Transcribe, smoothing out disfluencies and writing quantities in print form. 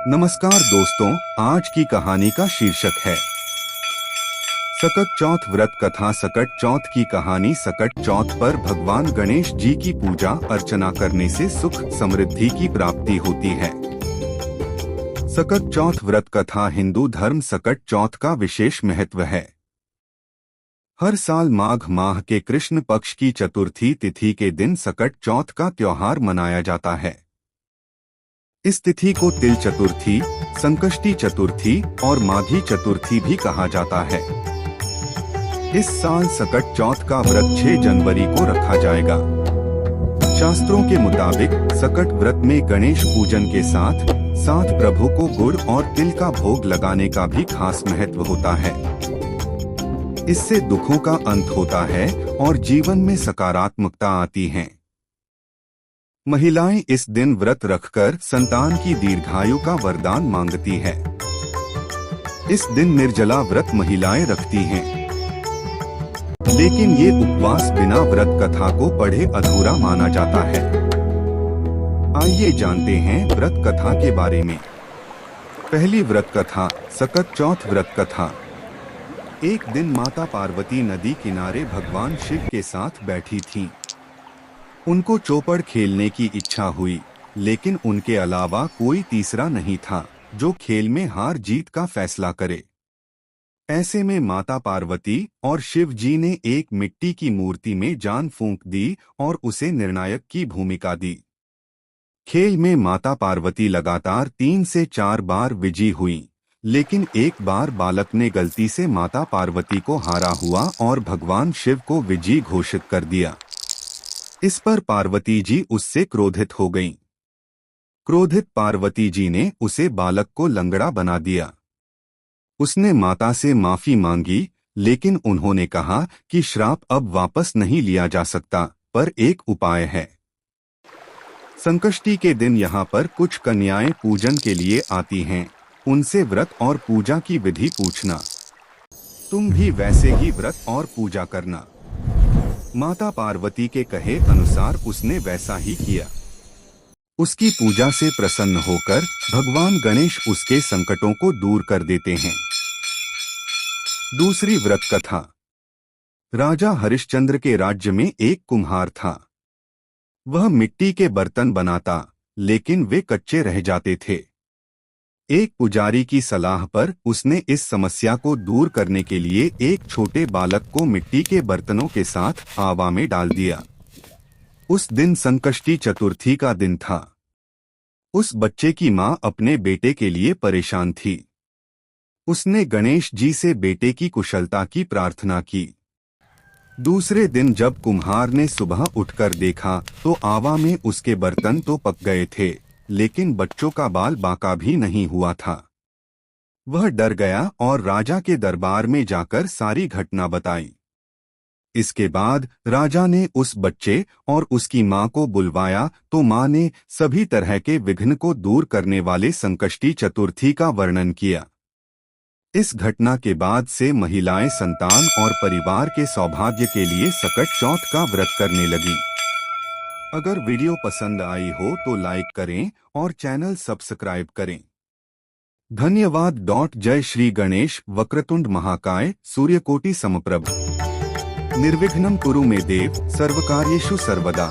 नमस्कार दोस्तों, आज की कहानी का शीर्षक है सकट चौथ व्रत कथा। सकट चौथ की कहानी। सकट चौथ पर भगवान गणेश जी की पूजा अर्चना करने से सुख समृद्धि की प्राप्ति होती है। सकट चौथ व्रत कथा। हिंदू धर्म सकट चौथ का विशेष महत्व है। हर साल माघ माह के कृष्ण पक्ष की चतुर्थी तिथि के दिन सकट चौथ का त्योहार मनाया जाता है। इस तिथि को तिल चतुर्थी, संकष्टी चतुर्थी और माघी चतुर्थी भी कहा जाता है। इस साल सकट चौथ का व्रत 6 जनवरी को रखा जाएगा। शास्त्रों के मुताबिक सकट व्रत में गणेश पूजन के साथ साथ प्रभु को गुड़ और तिल का भोग लगाने का भी खास महत्व होता है। इससे दुखों का अंत होता है और जीवन में सकारात्मकता आती है। महिलाएं इस दिन व्रत रखकर संतान की दीर्घायु का वरदान मांगती है। इस दिन निर्जला व्रत महिलाएं रखती हैं, लेकिन ये उपवास बिना व्रत कथा को पढ़े अधूरा माना जाता है। आइए जानते हैं व्रत कथा के बारे में। पहली व्रत कथा, सकट चौथ व्रत कथा। एक दिन माता पार्वती नदी किनारे भगवान शिव के साथ बैठी थीं। उनको चौपड़ खेलने की इच्छा हुई, लेकिन उनके अलावा कोई तीसरा नहीं था जो खेल में हार जीत का फैसला करे। ऐसे में माता पार्वती और शिव जी ने एक मिट्टी की मूर्ति में जान फूंक दी और उसे निर्णायक की भूमिका दी। खेल में माता पार्वती लगातार 3 से 4 बार विजयी हुई, लेकिन एक बार बालक ने गलती से माता पार्वती को हारा हुआ और भगवान शिव को विजयी घोषित कर दिया। इस पर पार्वती जी उससे क्रोधित हो गईं। क्रोधित पार्वती जी ने उसे बालक को लंगड़ा बना दिया। उसने माता से माफी मांगी, लेकिन उन्होंने कहा कि श्राप अब वापस नहीं लिया जा सकता, पर एक उपाय है। संकष्टी के दिन यहाँ पर कुछ कन्याएं पूजन के लिए आती हैं। उनसे व्रत और पूजा की विधि पूछना। तुम भी वैसे ही व्रत और पूजा करना। माता पार्वती के कहे अनुसार उसने वैसा ही किया। उसकी पूजा से प्रसन्न होकर भगवान गणेश उसके संकटों को दूर कर देते हैं। दूसरी व्रत कथा। राजा हरिश्चंद्र के राज्य में एक कुम्हार था। वह मिट्टी के बर्तन बनाता, लेकिन वे कच्चे रह जाते थे। एक पुजारी की सलाह पर उसने इस समस्या को दूर करने के लिए एक छोटे बालक को मिट्टी के बर्तनों के साथ आवा में डाल दिया। उस दिन संकष्टी चतुर्थी का दिन था। उस बच्चे की मां अपने बेटे के लिए परेशान थी। उसने गणेश जी से बेटे की कुशलता की प्रार्थना की। दूसरे दिन जब कुम्हार ने सुबह उठकर देखा तो आवा में उसके बर्तन तो पक गए थे, लेकिन बच्चों का बाल बांका भी नहीं हुआ था। वह डर गया और राजा के दरबार में जाकर सारी घटना बताई। इसके बाद राजा ने उस बच्चे और उसकी मां को बुलवाया तो मां ने सभी तरह के विघ्न को दूर करने वाले संकष्टी चतुर्थी का वर्णन किया। इस घटना के बाद से महिलाएं संतान और परिवार के सौभाग्य के लिए सकट चौथ का व्रत करने लगीं। अगर वीडियो पसंद आई हो तो लाइक करें और चैनल सब्सक्राइब करें। धन्यवाद। जय श्री गणेश। वक्रतुंड महाकाय, सूर्यकोटि समप्रभ, निर्विघ्नं कुरु मे देव, सर्वकार्येषु सर्वदा।